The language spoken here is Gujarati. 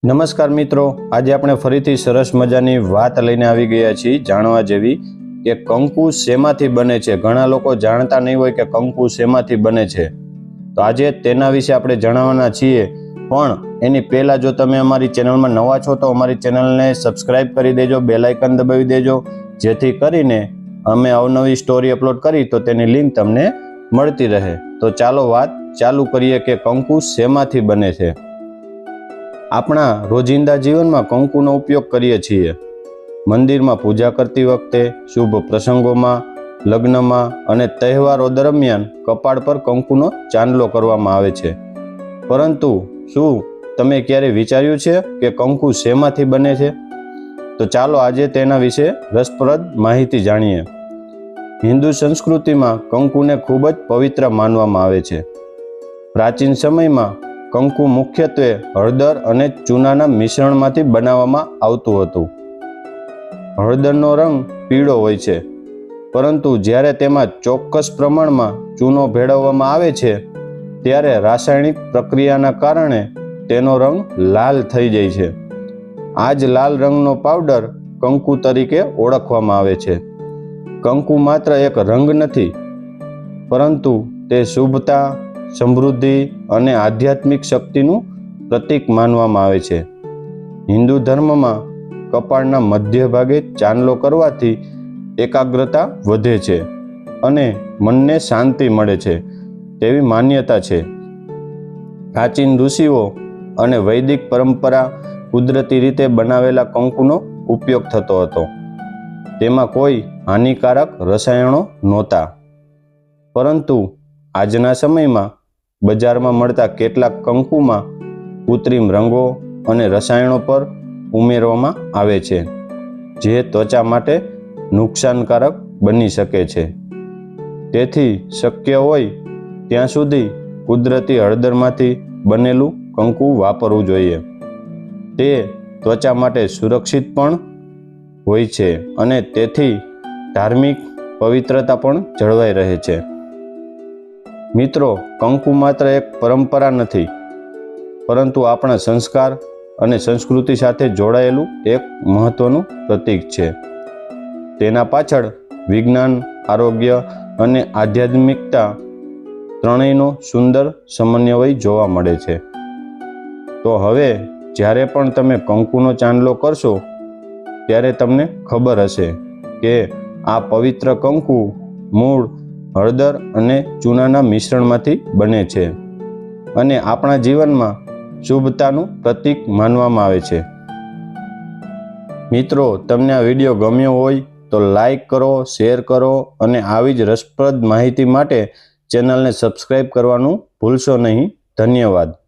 નમસ્કાર મિત્રો, આજે આપણે ફરીથી સરસ મજાની વાત લઈને આવી ગયા છીએ જાણવા જેવી કે કંકુ શેમાંથી બને છે। ઘણા લોકો જાણતા નહીં હોય કે કંકુ શેમાંથી બને છે, તો આજે તેના વિશે આપણે જણાવવાના છીએ। પણ એની પહેલા જો તમે અમારી ચેનલમાં નવા છો તો અમારી ચેનલને સબસ્ક્રાઇબ કરી દેજો, બેલ આઇકન દબાવી દેજો, જેથી કરીને અમે અવનવી સ્ટોરી અપલોડ કરી તો તેની લિંક તમને મળતી રહે। તો ચાલો વાત ચાલુ કરીએ કે કંકુ શેમાંથી બને છે। આપણા રોજિંદા જીવનમાં કંકુનો ઉપયોગ કરીએ છીએ। મંદિરમાં પૂજા કરતી વખતે, શુભ પ્રસંગોમાં, લગ્નમાં અને તહેવારો દરમિયાન કપાળ પર કંકુનો ચાંદલો કરવામાં આવે છે। પરંતુ શું તમે ક્યારે વિચાર્યું છે કે કંકુ શેમાંથી બને છે? તો ચાલો આજે તેના વિશે રસપ્રદ માહિતી જાણીએ। હિન્દુ સંસ્કૃતિમાં કંકુને ખૂબ જ પવિત્ર માનવામાં આવે છે। પ્રાચીન સમયમાં કંકુ મુખ્યત્વે હળદર અને ચૂનાના મિશ્રણમાંથી બનાવવામાં આવતું હતું। હળદરનો રંગ પીળો હોય છે, પરંતુ જ્યારે તેમાં ચોક્કસ પ્રમાણમાં ચૂનો ભેળવવામાં આવે છે ત્યારે રાસાયણિક પ્રક્રિયાના કારણે તેનો રંગ લાલ થઈ જાય છે। આ જ લાલ રંગનો પાવડર કંકુ તરીકે ઓળખવામાં આવે છે। કંકુ માત્ર એક રંગ નથી, પરંતુ તે શુભતા, સમૃદ્ધિ અને આધ્યાત્મિક શક્તિનું પ્રતીક માનવામાં આવે છે। હિન્દુ ધર્મમાં કપાળના મધ્ય ભાગે ચાંદલો કરવાથી એકાગ્રતા વધે છે અને મનને શાંતિ મળે છે તેવી માન્યતા છે। પ્રાચીન ઋષિઓ અને વૈદિક પરંપરા કુદરતી રીતે બનાવેલા કંકુનો ઉપયોગ થતો હતો। તેમાં કોઈ હાનિકારક રસાયણો નહોતા, પરંતુ આજના સમયમાં બજારમાં મળતા કેટલાક કંકુમાં કૃત્રિમ રંગો અને રસાયણો પર ઉમેરવામાં આવે છે, જે ત્વચા માટે નુકસાનકારક બની શકે છે। તેથી શક્ય હોય ત્યાં સુધી કુદરતી હળદરમાંથી બનેલું કંકુ વાપરવું જોઈએ। તે ત્વચા માટે સુરક્ષિત પણ હોય છે અને તેથી ધાર્મિક પવિત્રતા પણ જળવાઈ રહે છે। મિત્રો, કંકુ માત્ર એક પરંપરા નથી, પરંતુ આપણા સંસ્કાર અને સંસ્કૃતિ સાથે જોડાયેલું એક મહત્વનું પ્રતીક છે। તેના પાછળ વિજ્ઞાન, આરોગ્ય અને આધ્યાત્મિકતા ત્રણેયનો સુંદર સમન્વય જોવા મળે છે। તો હવે જ્યારે પણ તમે કંકુનો ચાંદલો કરશો ત્યારે તમને ખબર હશે કે આ પવિત્ર કંકુ મૂળ હળદર અને ચૂનાના મિશ્રણમાંથી બને છે અને આપણા જીવનમાં શુભતાનું પ્રતીક માનવામાં આવે છે। મિત્રો, તમને આ વિડીયો ગમ્યો હોય તો લાઈક કરો, શેર કરો અને આવી જ રસપ્રદ માહિતી માટે ચેનલને સબસ્ક્રાઈબ કરવાનું ભૂલશો નહીં। ધન્યવાદ।